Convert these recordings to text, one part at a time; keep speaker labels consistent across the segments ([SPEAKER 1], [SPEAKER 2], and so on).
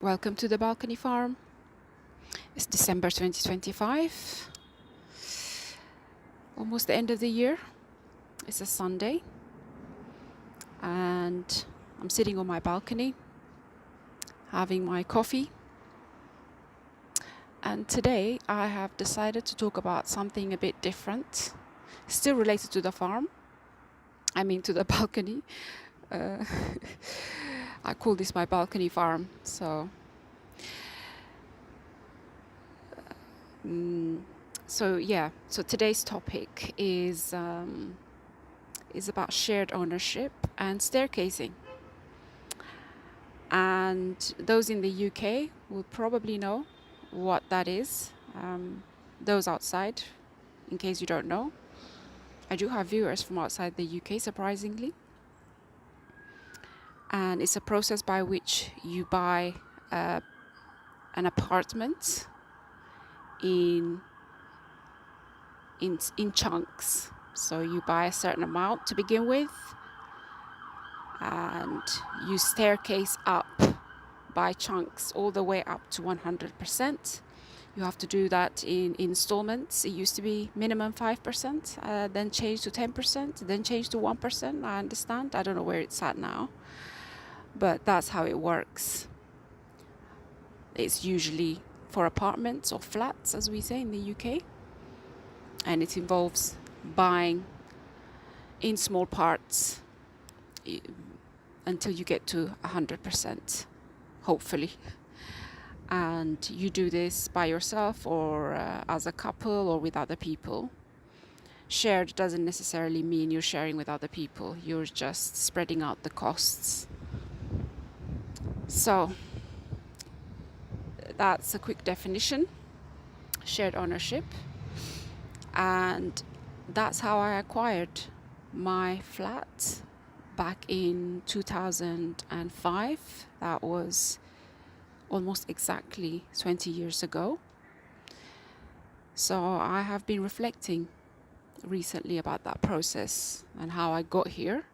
[SPEAKER 1] Welcome to the balcony farm. It's December 2025, almost the end of the year. It's a Sunday, and I'm sitting on my balcony having my coffee. And today I have decided to talk about something a bit different, still related to the farm. I mean, to the balcony. Uh, I call this my balcony farm. So today's topic is about shared ownership and staircasing. And those in the UK will probably know what that is. Those outside, in case you don't know, I do have viewers from outside the UK, surprisingly. And it's a process by which you buy an apartment in chunks. So you buy a certain amount to begin with, and you staircase up by chunks all the way up to 100%. You have to do that in installments. It used to be minimum 5%, then changed to 10%, then changed to 1%. I understand. I don't know where it's at now, but that's how it works. It's usually for apartments or flats, as we say in the UK, and it involves buying in small parts until you get to 100%, hopefully. And you do this by yourself or as a couple or with other people. Shared doesn't necessarily mean you're sharing with other people. You're just spreading out the costs. So that's a quick definition: shared ownership. And that's how I acquired my flat back in 2005. That was almost exactly 20 years ago. So I have been reflecting recently about that process and how I got here.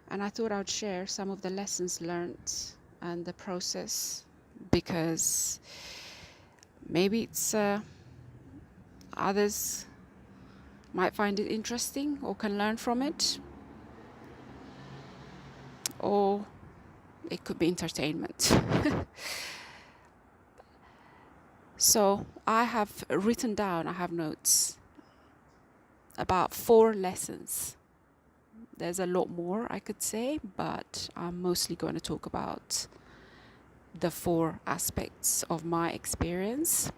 [SPEAKER 1] And I thought I'd share some of the lessons learned and the process, because maybe it's others might find it interesting or can learn from it, or it could be entertainment. So I have written down, I have notes about 4 lessons. There's a lot more I could say, but I'm mostly going to talk about the 4 aspects of my experience.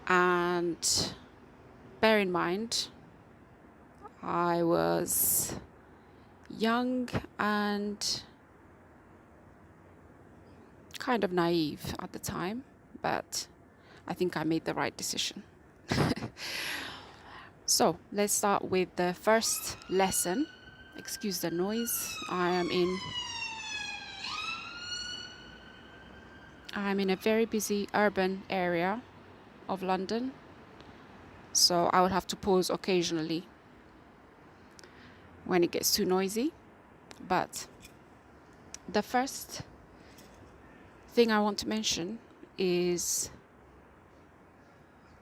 [SPEAKER 1] And bear in mind, I was young and kind of naive at the time, but I think I made the right decision. So let's start with the first lesson. Excuse the noise. I'm in a very busy urban area of London, so I will have to pause occasionally when it gets too noisy. But the first thing I want to mention is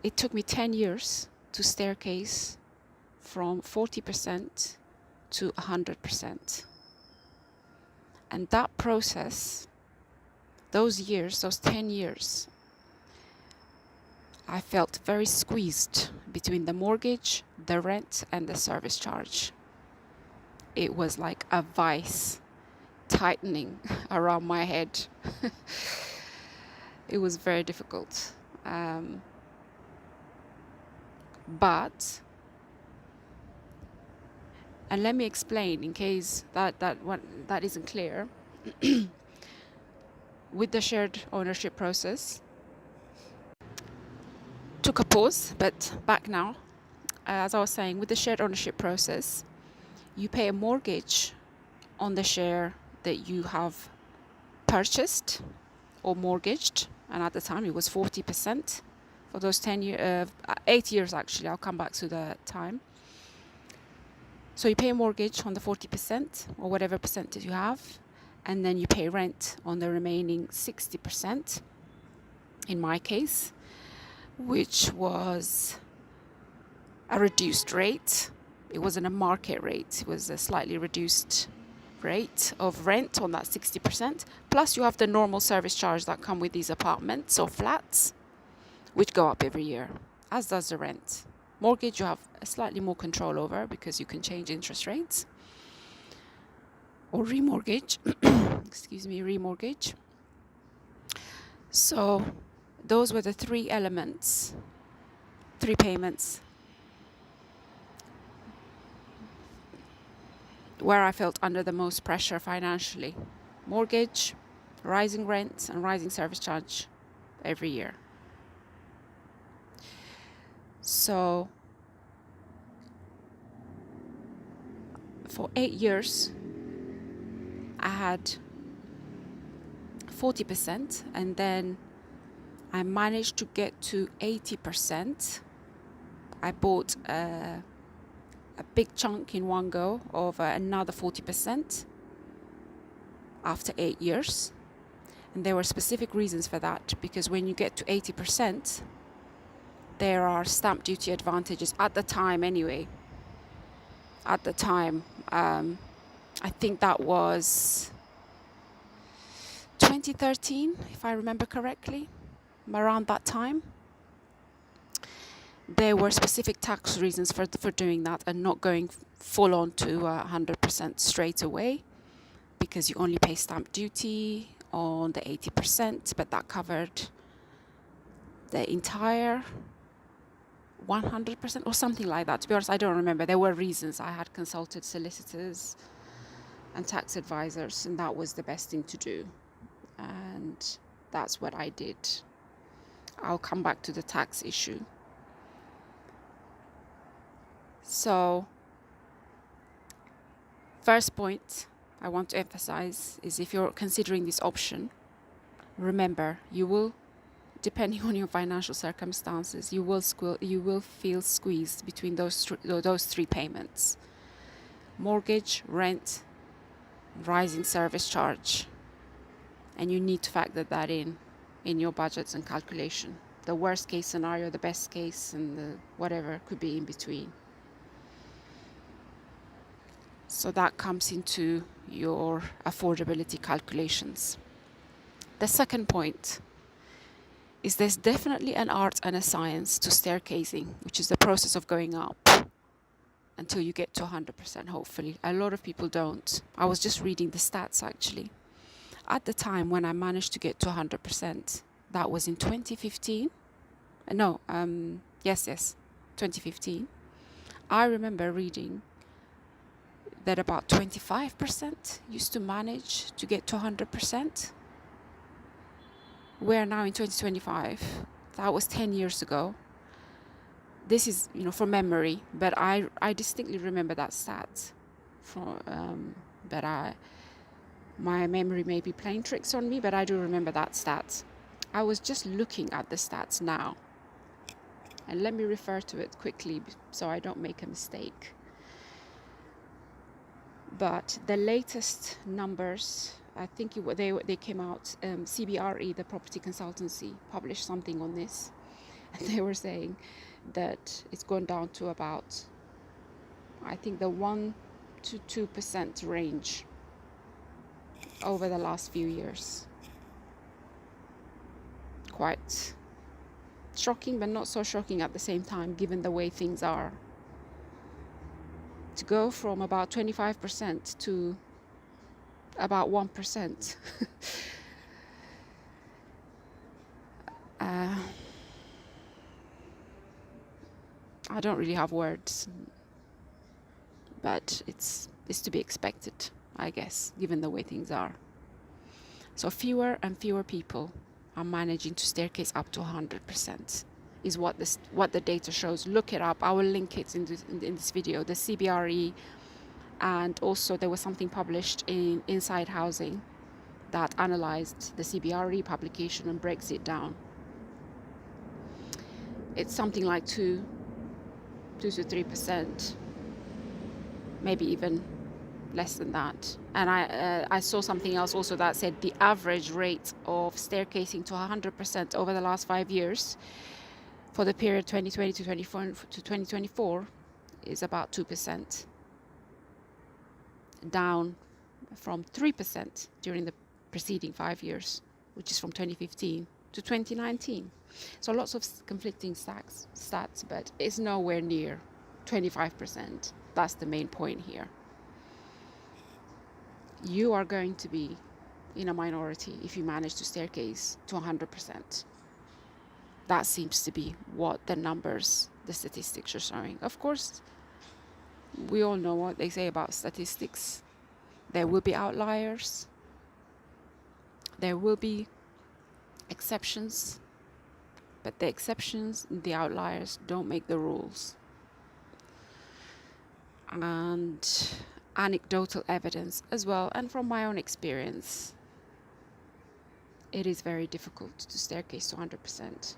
[SPEAKER 1] it took me 10 years to staircase from 40% to 100%. And that process, those 10 years, I felt very squeezed between the mortgage, the rent, and the service charge. It was like a vice tightening around my head. It was very difficult. But let me explain in case that isn't clear. With the shared ownership process, took a pause, but back now. As I was saying, with the shared ownership process, you pay a mortgage on the share that you have purchased or mortgaged, and at the time it was 40% for those 8 years actually. I'll come back to the time. So you pay a mortgage on the 40% or whatever percentage you have, and then you pay rent on the remaining 60%, in my case, which was a reduced rate. It wasn't a market rate, it was a slightly reduced rate of rent on that 60%. Plus you have the normal service charge that come with these apartments or flats, which go up every year, as does the rent. Mortgage you have a slightly more control over because you can change interest rates or remortgage. Remortgage. So those were the three elements, three payments where I felt under the most pressure financially. Mortgage, rising rent, and rising service charge every year. So for 8 years, I had 40%, and then I managed to get to 80%. I bought a big chunk in one go of another 40% after 8 years. And there were specific reasons for that, because when you get to 80%, there are stamp duty advantages at the time anyway. At the time, I think that was 2013, if I remember correctly, around that time. There were specific tax reasons for doing that and not going full on to 100% straight away, because you only pay stamp duty on the 80%, but that covered the entire 100% or something like that. To be honest, I don't remember. There were reasons. I had consulted solicitors and tax advisors, and that was the best thing to do. And that's what I did. I'll come back to the tax issue. So, first point I want to emphasize is, if you're considering this option, remember, you will, depending on your financial circumstances, you will feel squeezed between those three payments: mortgage, rent, rising service charge. And you need to factor that in your budgets and calculation. The worst case scenario, the best case, and the whatever could be in between. So that comes into your affordability calculations. The second point is, there's definitely an art and a science to staircasing, which is the process of going up until you get to 100%, hopefully. A lot of people don't. I was just reading the stats actually. At the time when I managed to get to 100%, that was in 2015. 2015. I remember reading that about 25% used to manage to get to 100%. We're now in 2025. That was 10 years ago. This is, from memory, but I distinctly remember that stat. My memory may be playing tricks on me, but I do remember that stat. I was just looking at the stats now. And let me refer to it quickly so I don't make a mistake. But the latest numbers, I think they came out, CBRE, the property consultancy, published something on this. And they were saying that it's gone down to about, I think, the 1 to 2% range over the last few years. Quite shocking, but not so shocking at the same time, given the way things are. To go from about 25% to about 1%. I don't really have words, but it's to be expected, I guess, given the way things are. So fewer and fewer people are managing to staircase up to 100%, is what the data shows. Look it up. I will link it in this video. The CBRE, and also there was something published in Inside Housing that analyzed the CBRE publication and breaks it down. It's something like 2 to 3%, maybe even less than that. And I saw something else also that said the average rate of staircasing to 100% over the last 5 years for the period 2020 to 2024 is about 2%, down from 3% during the preceding 5 years, which is from 2015 to 2019. So lots of conflicting stats, but it's nowhere near 25%. That's the main point here. You are going to be in a minority if you manage to staircase to 100%. That seems to be what the numbers, the statistics are showing. Of course, we all know what they say about statistics. There will be outliers. There will be exceptions. But the exceptions, the outliers, don't make the rules. And anecdotal evidence as well, and from my own experience, it is very difficult to staircase to 100%.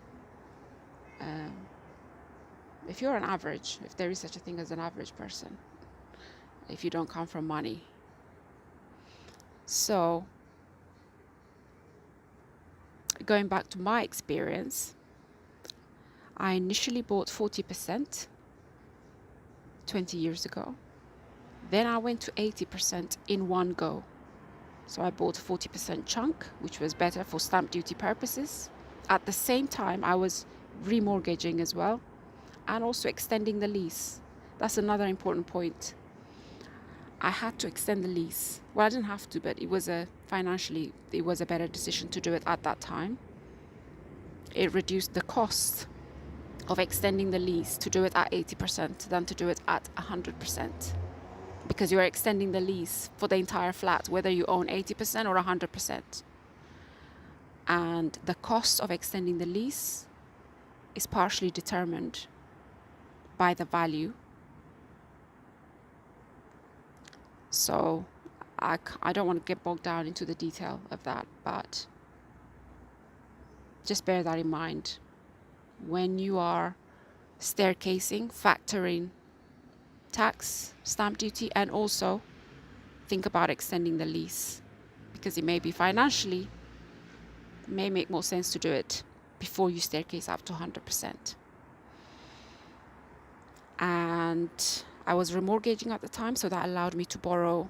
[SPEAKER 1] If you're an average, if there is such a thing as an average person, if you don't come from money. So, going back to my experience, I initially bought 40% 20 years ago. Then I went to 80% in one go. So I bought a 40% chunk, which was better for stamp duty purposes. At the same time, I was remortgaging as well, and also extending the lease. That's another important point. I had to extend the lease. Well, I didn't have to, but it was financially, it was a better decision to do it at that time. It reduced the cost of extending the lease to do it at 80% than to do it at 100%. Because you are extending the lease for the entire flat, whether you own 80% or 100%. And the cost of extending the lease is partially determined by the value. So I don't want to get bogged down into the detail of that, but just bear that in mind. When you are staircasing, factor in tax, stamp duty, and also think about extending the lease, because it may be financially, may make more sense to do it before you staircase up to 100%. And I was remortgaging at the time, so that allowed me to borrow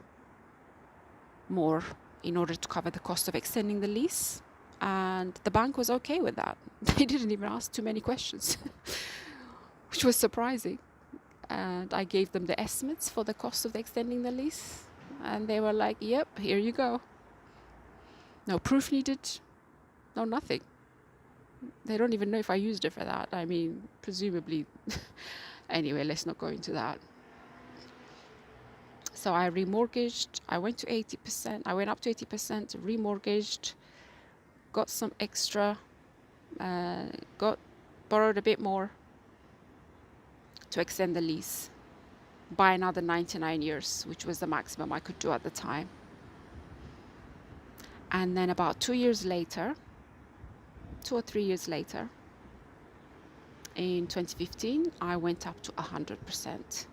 [SPEAKER 1] more in order to cover the cost of extending the lease. And the bank was okay with that. They didn't even ask too many questions, which was surprising. And I gave them the estimates for the cost of extending the lease. And they were like, yep, here you go. No proof needed. No, nothing. They don't even know if I used it for that. I mean, presumably. Anyway, let's not go into that. So I remortgaged. I went to 80%. I went up to 80%, remortgaged, got some extra, borrowed a bit more to extend the lease by another 99 years, which was the maximum I could do at the time. And then about 2 or 3 years later, in 2015, I went up to 100%.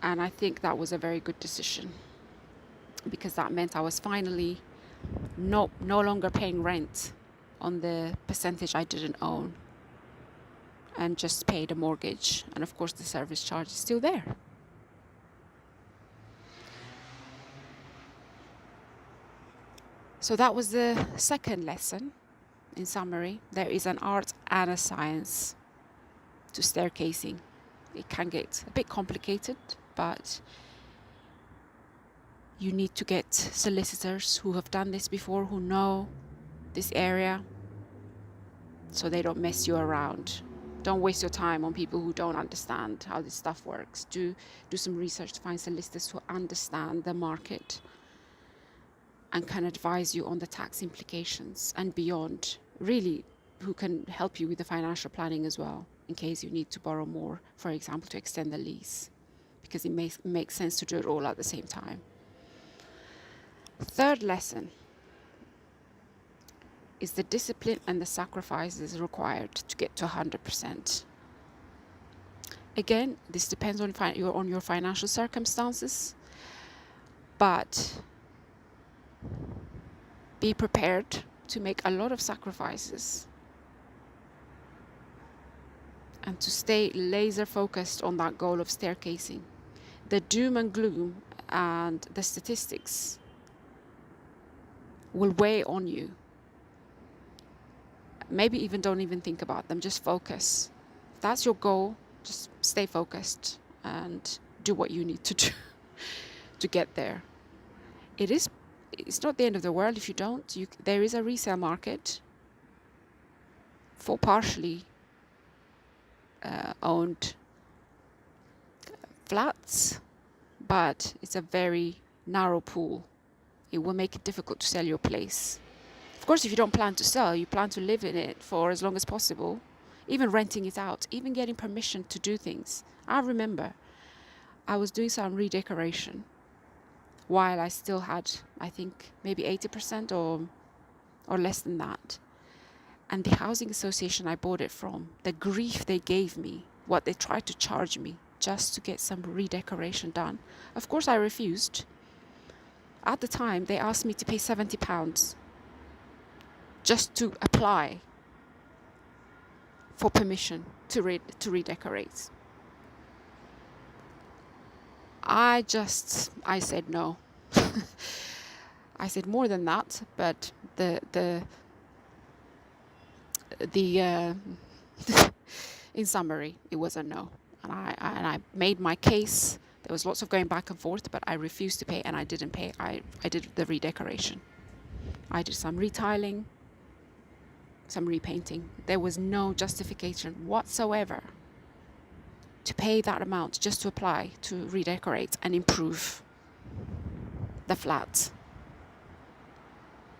[SPEAKER 1] And I think that was a very good decision, because that meant I was finally no longer paying rent on the percentage I didn't own, and just paid a mortgage. And of course the service charge is still there. So that was the second lesson. In summary, there is an art and a science to staircasing. It can get a bit complicated, but you need to get solicitors who have done this before, who know this area, so they don't mess you around. Don't waste your time on people who don't understand how this stuff works. Do some research to find solicitors who understand the market and can advise you on the tax implications and beyond. Really, who can help you with the financial planning as well, in case you need to borrow more, for example, to extend the lease, because it makes sense to do it all at the same time. Third lesson is the discipline and the sacrifices required to get to 100%. Again, this depends on your financial circumstances, but be prepared to make a lot of sacrifices and to stay laser focused on that goal of staircasing. The doom and gloom and the statistics will weigh on you. Maybe even don't even think about them, just focus. If that's your goal, just stay focused and do what you need to do to get there. It's not the end of the world if you don't. There is a resale market for partially owned flats, but it's a very narrow pool. It will make it difficult to sell your place. Of course, if you don't plan to sell, you plan to live in it for as long as possible, even renting it out, even getting permission to do things. I remember I was doing some redecoration while I still had, I think, maybe 80% or less than that. And the housing association I bought it from, the grief they gave me, what they tried to charge me just to get some redecoration done. Of course, I refused. At the time, they asked me to pay £70 just to apply for permission to redecorate. I said no. I said more than that, but the in summary, it was a no. And I made my case. There was lots of going back and forth, but I refused to pay, and I didn't pay. I did the redecoration. I did some retiling, some repainting. There was no justification whatsoever to pay that amount just to apply to redecorate and improve the flat.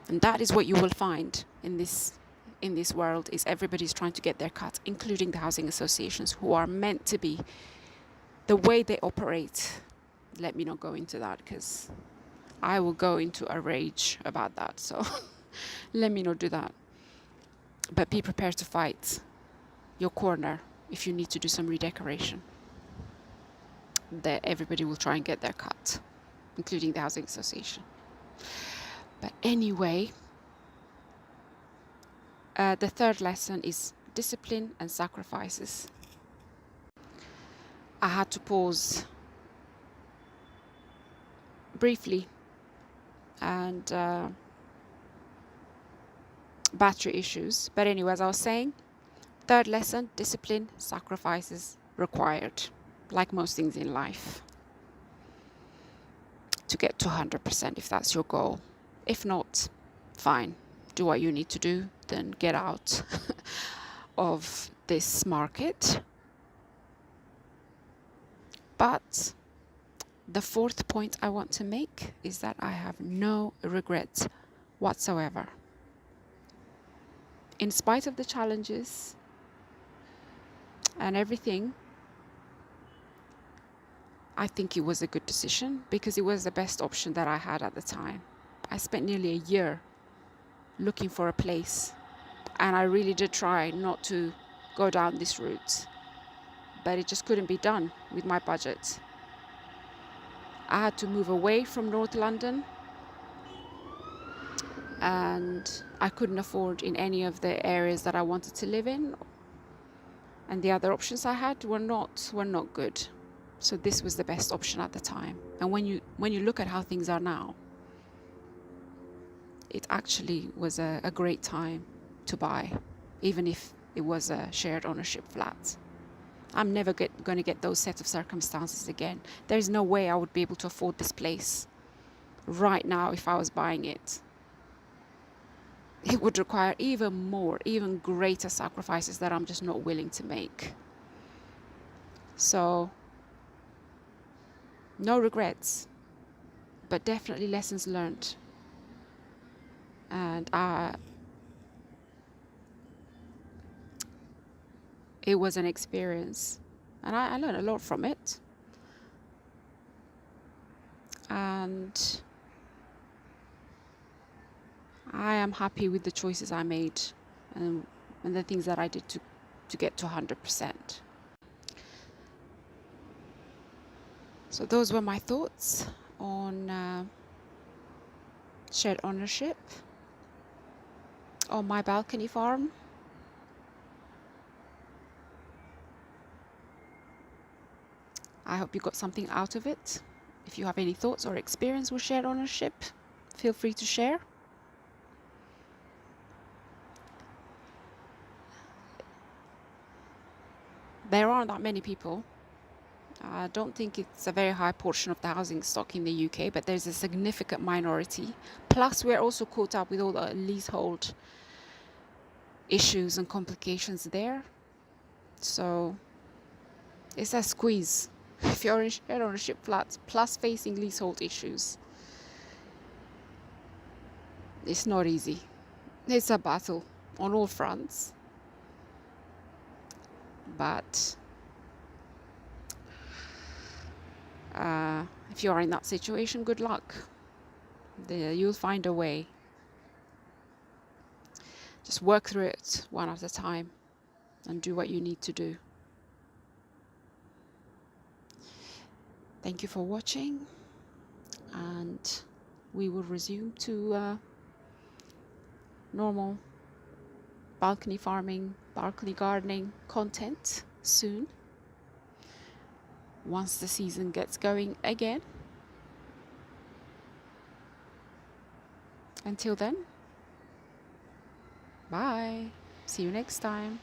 [SPEAKER 1] And that is what you will find in this world, is everybody's trying to get their cut, including the housing associations, who are meant to be the way they operate. Let me not go into that, because I will go into a rage about that. So let me not do that. But be prepared to fight your corner if you need to do some redecoration. That everybody will try and get their cut, including the housing association. But anyway, the third lesson is discipline and sacrifices. I had to pause briefly, and battery issues. But anyway, as I was saying, third lesson, discipline, sacrifices required, like most things in life, to get to 100% if that's your goal. If not, fine, do what you need to do, then get out of this market. But the fourth point I want to make is that I have no regrets whatsoever. In spite of the challenges and everything, I think it was a good decision, because it was the best option that I had at the time. I spent nearly a year looking for a place, and I really did try not to go down this route, but it just couldn't be done with my budget. I had to move away from North London, and I couldn't afford in any of the areas that I wanted to live in, and the other options I had were not good. So this was the best option at the time. And when you look at how things are now, it actually was a great time to buy, even if it was a shared ownership flat. I'm never going to get those set of circumstances again. There's no way I would be able to afford this place right now if I was buying it. It would require even greater sacrifices that I'm just not willing to make. So, no regrets, but definitely lessons learned. And it was an experience, and I learned a lot from it. And I am happy with the choices I made and the things that I did to get to 100%. So those were my thoughts on shared ownership on my balcony farm. I hope you got something out of it. If you have any thoughts or experience with shared ownership, feel free to share. There aren't that many people. I don't think it's a very high portion of the housing stock in the UK, but there's a significant minority. Plus, we're also caught up with all the leasehold issues and complications there. So it's a squeeze if you're in shared ownership flats, plus facing leasehold issues. It's not easy. It's a battle on all fronts. But if you are in that situation, good luck. You'll find a way. Just work through it one at a time and do what you need to do. Thank you for watching, and we will resume to normal balcony farming, balcony gardening content soon, once the season gets going again. Until then, bye. See you next time.